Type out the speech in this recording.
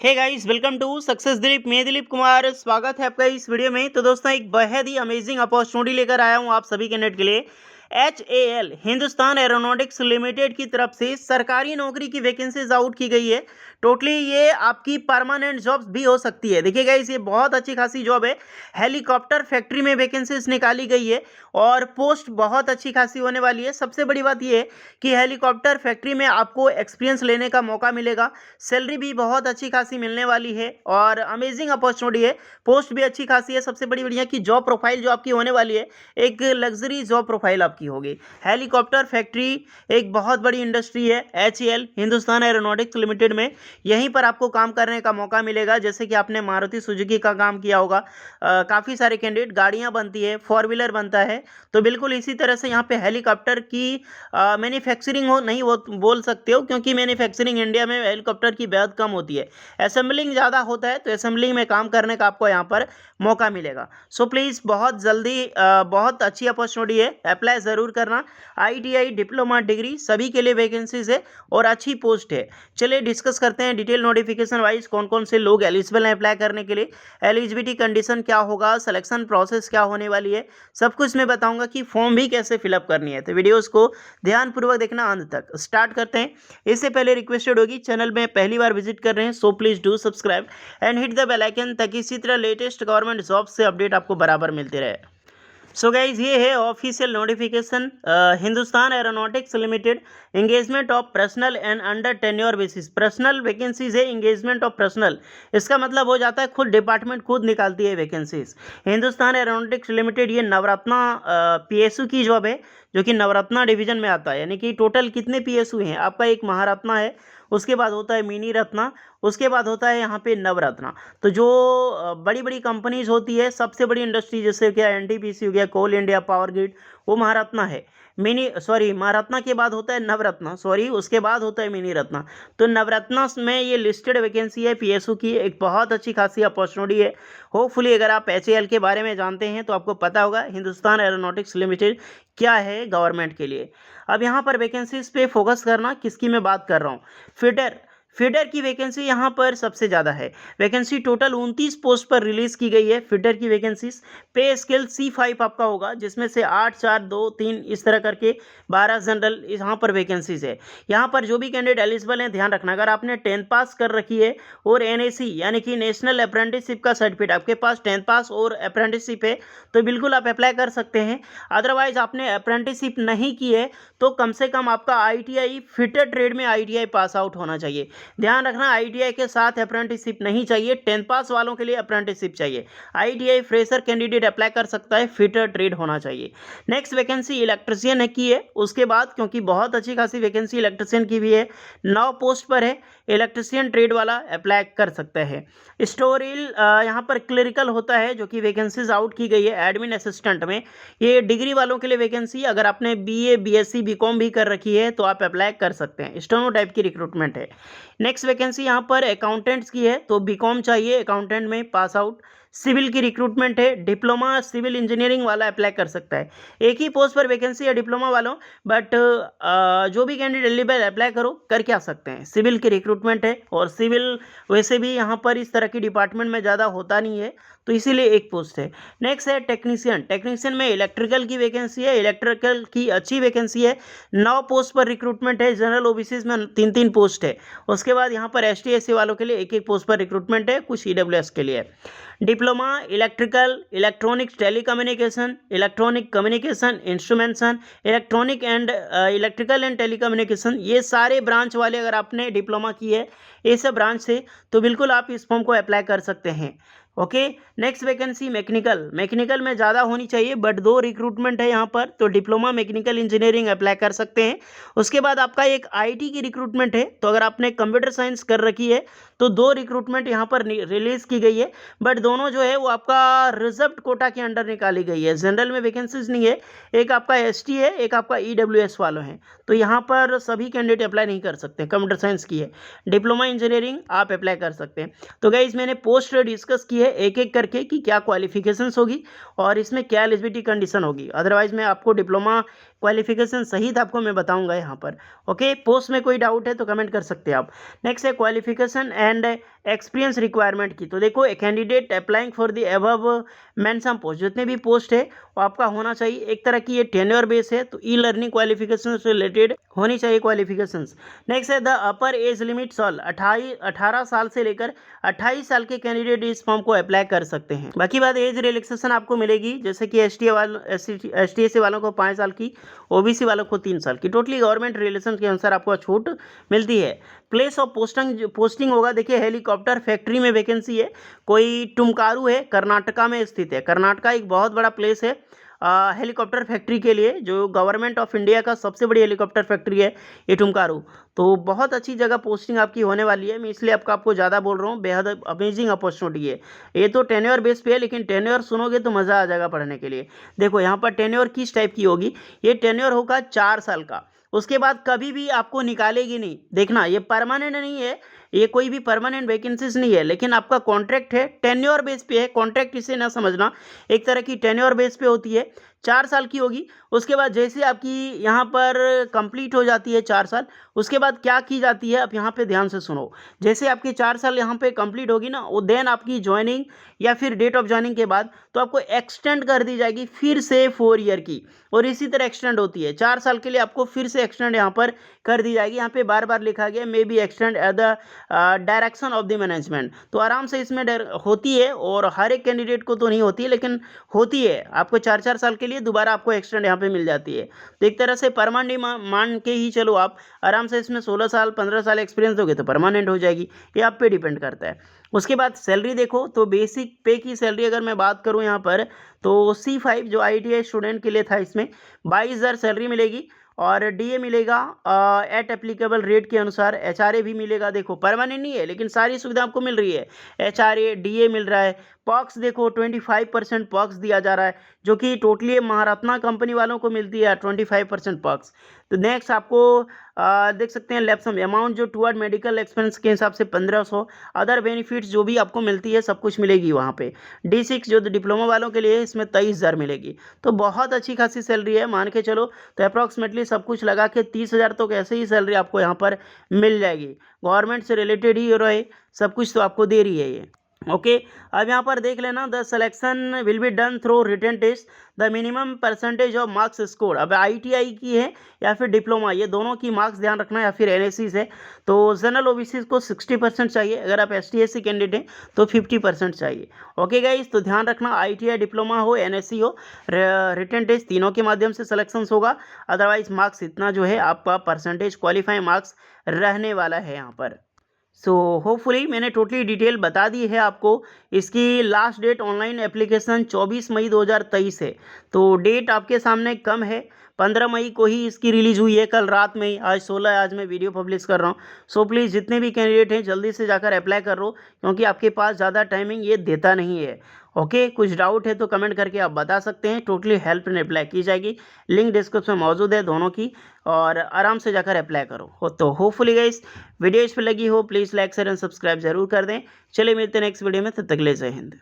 Hey guys, welcome to success Dilip. मैं दिलीप कुमार, स्वागत है आपका इस वीडियो में। तो दोस्तों, एक बेहद ही अमेजिंग अपॉर्चुनिटी लेकर आया हूं आप सभी कैंडिडेट के लिए। HAL हिंदुस्तान एरोनॉटिक्स लिमिटेड की तरफ से सरकारी नौकरी की वैकेंसीज आउट की गई है। टोटली ये आपकी परमानेंट जॉब्स भी हो सकती है। देखिए गाइस, ये बहुत अच्छी खासी जॉब है। हेलीकॉप्टर फैक्ट्री में वैकेंसीज निकाली गई है और पोस्ट बहुत अच्छी खासी होने वाली है। सबसे बड़ी बात ये है कि हेलीकॉप्टर फैक्ट्री में आपको एक्सपीरियंस लेने का मौका मिलेगा। सैलरी भी बहुत अच्छी खासी मिलने वाली है और अमेजिंग अपॉर्चुनिटी है। पोस्ट भी अच्छी खासी है। सबसे बड़ी बढ़िया कि जॉब प्रोफाइल जो आपकी होने वाली है, एक लग्जरी जॉब प्रोफाइल आपकी होगी। हेलीकॉप्टर फैक्ट्री एक बहुत बड़ी इंडस्ट्री है। HAL हिंदुस्तान एरोनॉटिक्स लिमिटेड में यहीं पर आपको काम करने का मौका मिलेगा। जैसे कि आपने मारुति सुजुकी का काम किया होगा, काफ़ी सारे कैंडिडेट, गाड़ियाँ बनती है, 4 व्हीलर बनता है, तो बिल्कुल इसी तरह से यहाँ पे हेलीकॉप्टर की मैन्युफैक्चरिंग हो नहीं वो बोल सकते हो, क्योंकि मैन्युफैक्चरिंग इंडिया में हेलीकॉप्टर की बेहद कम होती है। असेंबलिंग ज़्यादा होता है, तो असेंबलिंग में काम करने का आपको यहाँ पर मौका मिलेगा। सो प्लीज़ बहुत जल्दी, बहुत अच्छी अपॉर्चुनिटी है, अप्लाई ज़रूर करना। ITI डिप्लोमा डिग्री सभी के लिए वैकेंसीज है और अच्छी पोस्ट है। चलिए डिस्कस करते हैं डिटेल नोटिफिकेशन वाइज कौन कौन से लोग एलिजिबल हैं अप्लाई करने के लिए, एलिजिबिलिटी कंडीशन क्या होगा, सिलेक्शन प्रोसेस क्या होने वाली है, सब कुछ मैं बताऊंगा कि फॉर्म भी कैसे फिलअप करनी है। तो वीडियोस को ध्यानपूर्वक देखना अंत तक। स्टार्ट करते हैं। इससे पहले रिक्वेस्टेड होगी, चैनल में पहली बार विजिट कर रहे हैं so please do subscribe and hit the bell icon, ताकि इसी तरह लेटेस्ट गवर्नमेंट जॉब से अपडेट आपको बराबर मिलते रहे। सो गाइज, ये है official notification. Hindustan aeronautics limited, engagement of personal and under tenure basis. Personal vacancies है, एंगेजमेंट ऑफ पर्सनल, इसका मतलब हो जाता है खुद डिपार्टमेंट खुद निकालती है वैकेंसीज। हिंदुस्तान एरोनॉटिक्स लिमिटेड ये नवरत्ना PSU की जॉब है, जो कि नवरत्ना डिवीजन में आता है। यानी कि टोटल कितने PSU हैं आपका? एक महारत्ना है, उसके बाद होता है मिनी रत्ना, उसके बाद होता है यहाँ पे नवरत्ना। तो जो बड़ी बड़ी कंपनीज होती है, सबसे बड़ी इंडस्ट्री जैसे क्या NTPC हो गया, कोल इंडिया, पावर ग्रिड, वो महारत्ना है। महारत्ना के बाद होता है नवरत्ना, उसके बाद होता है मिनी रत्ना। तो नवरत्ना में ये लिस्टेड वैकेंसी है PSU की, एक बहुत अच्छी खासी अपॉर्चुनिटी है। होपफुली अगर आप HAL के बारे में जानते हैं तो आपको पता होगा हिंदुस्तान एरोनॉटिक्स लिमिटेड क्या है गवर्नमेंट के लिए। अब यहाँ पर वैकेंसीज पे फोकस करना, किसकी मैं बात कर रहा हूँ? फीडर की वैकेंसी यहाँ पर सबसे ज़्यादा है। वैकेंसी टोटल 29 पोस्ट पर रिलीज़ की गई है फीडर की वैकेंसीज। पे स्केल C5 आपका होगा, जिसमें से 8, 4, 2, 3 इस तरह करके 12 जनरल यहाँ पर वैकेंसीज है। यहाँ पर जो भी कैंडिडेट एलिजिबल हैं, ध्यान रखना, अगर आपने 10th पास कर रखी है और NAC यानी कि नेशनल अप्रेंटिसशिप का सर्टिफिकेट आपके पास 10th पास और अप्रेंटिसशिप है, तो बिल्कुल आप अप्लाई कर सकते हैं। अदरवाइज आपने अप्रेंटिसशिप नहीं की है तो कम से कम आपका ITI फिटर ट्रेड में ITI पास आउट होना चाहिए। ध्यान रखना, ITI के साथ अप्रेंटिसशिप नहीं चाहिए। 10th पास वालों के लिए अप्रेंटिसशिप चाहिए। ITI फ्रेशर कैंडिडेट अप्लाई कर सकता है, फिटर ट्रेड होना चाहिए। नेक्स्ट वैकेंसी इलेक्ट्रिशियन की है। उसके बाद, क्योंकि बहुत अच्छी खासी वैकेंसी इलेक्ट्रिशियन की भी है, 9 पोस्ट पर है, इलेक्ट्रिशियन ट्रेड वाला अप्लाई कर सकता है। स्टोरिल यहाँ पर क्लरिकल होता है, जो कि वैकेंसीज आउट की गई है एडमिन असिस्टेंट में। ये डिग्री वालों के लिए वैकेंसी, अगर आपने BA BSc BCom भी कर रखी है तो आप अप्लाई कर सकते हैं। स्टेनो टाइप की रिक्रूटमेंट है। नेक्स्ट वैकेंसी यहाँ पर अकाउंटेंट्स की है, तो BCom चाहिए अकाउंटेंट में पास आउट। सिविल की रिक्रूटमेंट है, डिप्लोमा सिविल इंजीनियरिंग वाला अप्लाई कर सकता है। एक ही पोस्ट पर वैकेंसी है डिप्लोमा वालों, बट जो भी कैंडिडेट एलिजिबल अप्लाई करो कर क्या सकते हैं। सिविल की रिक्रूटमेंट है और सिविल वैसे भी यहाँ पर इस तरह की डिपार्टमेंट में ज़्यादा होता नहीं है, तो इसीलिए एक पोस्ट है। नेक्स्ट है टेक्नीशियन में इलेक्ट्रिकल की वैकेंसी है, इलेक्ट्रिकल की अच्छी वैकेंसी है। 9 पोस्ट पर रिक्रूटमेंट है। जनरल OBCs में 3-3 पोस्ट है। उसके बाद यहाँ पर ST SC वालों के लिए एक एक पोस्ट पर रिक्रूटमेंट है, कुछ EWS के लिए। Diploma electrical, electronics telecommunication, electronic communication instrumentation, electrical and telecommunication, ये सारे ब्रांच वाले अगर आपने डिप्लोमा की है इस ब्रांच से, तो बिल्कुल आप इस फॉर्म को अप्लाई कर सकते हैं। ओके। नेक्स्ट वैकेंसी मैकेनिकल में ज़्यादा होनी चाहिए, बट 2 रिक्रूटमेंट है यहाँ पर, तो डिप्लोमा मैकेनिकल इंजीनियरिंग अप्लाई कर सकते हैं। उसके बाद आपका एक IT की रिक्रूटमेंट है, तो अगर आपने कंप्यूटर साइंस कर रखी है तो 2 रिक्रूटमेंट यहाँ पर रिलीज़ की गई है, बट दोनों जो है वो आपका रिजर्व्ड कोटा के अंडर निकाली गई है। जनरल में वैकेंसीज नहीं है, एक आपका ST है, एक आपका EWS वालों हैं, तो यहाँ पर सभी कैंडिडेट अप्लाई नहीं कर सकते। कंप्यूटर साइंस की है, डिप्लोमा इंजीनियरिंग आप अप्लाई कर सकते हैं। तो गाइस, मैंने पोस्ट डिस्कस की है एक एक करके कि क्या क्वालिफिकेशंस होगी और इसमें क्या एलिजिबिलिटी कंडीशन होगी। अदरवाइज मैं आपको डिप्लोमा क्वालिफिकेशन सहित आपको मैं बताऊंगा यहाँ पर। ओके, पोस्ट में कोई डाउट है तो कमेंट कर सकते हैं आप। नेक्स्ट है क्वालिफिकेशन एंड एक्सपीरियंस रिक्वायरमेंट की। तो देखो, a candidate applying for the above mention post, जितने भी पोस्ट है वो आपका होना चाहिए। एक तरह की ये टेन्योर बेस है, तो ई लर्निंग क्वालिफिकेशन से रिलेटेड होनी चाहिए क्वालिफिकेशंस। नेक्स्ट है द अपर एज लिमिट साल 18 साल से लेकर 28 साल के कैंडिडेट इस फॉर्म को अप्लाई कर सकते हैं। बाकी बात एज रिलैक्सेशन आपको मिलेगी, जैसे कि ST वालों को 5 साल की, OBC वालों को 3 साल की। टोटली गवर्नमेंट रिलेशन के अनुसार आपको छूट मिलती है। प्लेस ऑफ पोस्टिंग होगा, देखिए हेलीकॉप्टर फैक्ट्री में वैकेंसी है। कोई टुमकारू है, कर्नाटका में स्थित है। कर्नाटका एक बहुत बड़ा प्लेस है हेलीकॉप्टर फैक्ट्री के लिए, जो गवर्नमेंट ऑफ इंडिया का सबसे बड़ी हेलीकॉप्टर फैक्ट्री है ये टुमकारू। तो बहुत अच्छी जगह पोस्टिंग आपकी होने वाली है। मैं इसलिए आपको ज़्यादा बोल रहा हूँ, बेहद अमेजिंग अपॉर्चुनिटी है। ये तो टेन्योर बेस पे है, लेकिन टेन्योर सुनोगे तो मज़ा आ जाएगा पढ़ने के लिए। देखो यहाँ पर टेन्योर किस टाइप की होगी, ये टेन्योर होगा 4 साल का। उसके बाद कभी भी आपको निकालेगी नहीं। देखना, ये परमानेंट नहीं है, ये कोई भी परमानेंट वैकेंसीज नहीं है, लेकिन आपका कॉन्ट्रैक्ट है, टेन्योर बेस पे है। कॉन्ट्रैक्ट इसे ना समझना, एक तरह की टेन्योर बेस पे होती है, 4 साल की होगी। उसके बाद जैसे आपकी यहाँ पर कंप्लीट हो जाती है 4 साल, उसके बाद क्या की जाती है, आप यहाँ पे ध्यान से सुनो। जैसे आपकी 4 साल यहाँ पे कंप्लीट होगी ना, वो देन आपकी ज्वाइनिंग या फिर डेट ऑफ ज्वाइनिंग के बाद तो आपको एक्सटेंड कर दी जाएगी फिर से 4 ईयर की, और इसी तरह एक्सटेंड होती है। 4 साल के लिए आपको फिर से एक्सटेंड यहाँ पर कर दी जाएगी। यहाँ पे बार बार लिखा गया may be extend at the direction of the management. तो आराम से इसमें होती है, और हर एक कैंडिडेट को तो नहीं होती है, लेकिन होती है। आपको 4 साल के लिए दोबारा आपको एक्सटेंड यहाँ पे मिल जाती है। तो एक तरह से परमानेंट मान के ही चलो आप, आराम से इसमें 16 साल 15 साल एक्सपीरियंस दोगे तो परमानेंट हो जाएगी। ये आप पे डिपेंड करता है। उसके बाद सैलरी देखो, तो बेसिक पे की सैलरी अगर मैं बात करूँ यहाँ पर, तो C5 जो ITI स्टूडेंट के लिए था, इसमें 22,000 सैलरी मिलेगी, और DA मिलेगा एट एप्लीकेबल रेट के अनुसार। HRA भी मिलेगा। देखो, परमानेंट नहीं है, लेकिन सारी सुविधा आपको मिल रही है। HRA DA मिल रहा है। पॉक्स देखो 25% पॉक्स दिया जा रहा है, जो कि टोटली महारत्ना कंपनी वालों को मिलती है 25% पॉक्स। तो नेक्स्ट आपको देख सकते हैं लैपसम अमाउंट जो टुवर्ड मेडिकल एक्सपेंस के हिसाब से 1500। अदर बेनिफिट्स जो भी आपको मिलती है सब कुछ मिलेगी वहाँ पे। D6 जो डिप्लोमा वालों के लिए इसमें 23,000 मिलेगी। तो बहुत अच्छी खासी सैलरी है, मान के चलो। तो अप्रॉक्सीमेटली सब कुछ लगा के 30,000 तो कैसे ही सैलरी आपको यहाँ पर मिल जाएगी। गवर्नमेंट से रिलेटेड ही रहे, सब कुछ तो आपको दे रही है ये। ओके, अब यहाँ पर देख लेना, the selection will be done through written test, the minimum percentage of marks score. अब ITI की है या फिर डिप्लोमा, ये दोनों की मार्क्स ध्यान रखना, या फिर NSC है। तो जनरल OBC को 60% चाहिए, अगर आप ST SC कैंडिडेट हैं तो 50% चाहिए। ओके गाइस, तो ध्यान रखना, ITI डिप्लोमा हो, NSC हो, रिटन टेस्ट तीनों के माध्यम से सिलेक्शन होगा। अदरवाइज मार्क्स इतना जो है आपका परसेंटेज क्वालिफाइंग मार्क्स रहने वाला है यहाँ पर। सो होपफुली मैंने टोटली डिटेल बता दी है आपको। इसकी लास्ट डेट ऑनलाइन एप्लीकेशन 24 मई 2023 है। तो डेट आपके सामने कम है, 15 मई को ही इसकी रिलीज हुई है, कल रात में ही। आज 16 आज मैं वीडियो पब्लिश कर रहा हूँ। सो प्लीज़ जितने भी कैंडिडेट हैं जल्दी से जाकर अप्लाई कर लो, क्योंकि आपके पास ज़्यादा टाइमिंग ये देता नहीं है। ओके, कुछ डाउट है तो कमेंट करके आप बता सकते हैं, टोटली हेल्प एंड अप्लाई की जाएगी। लिंक डिस्क्रिप्शन में मौजूद है दोनों की, और आराम से जाकर अप्लाई करो। तो होपफुली गाइस वीडियो इस पर लगी हो, please like share and subscribe जरूर कर दें। चलिए मिलते हैं नेक्स्ट वीडियो में, तब तक के लिए जय हिंद।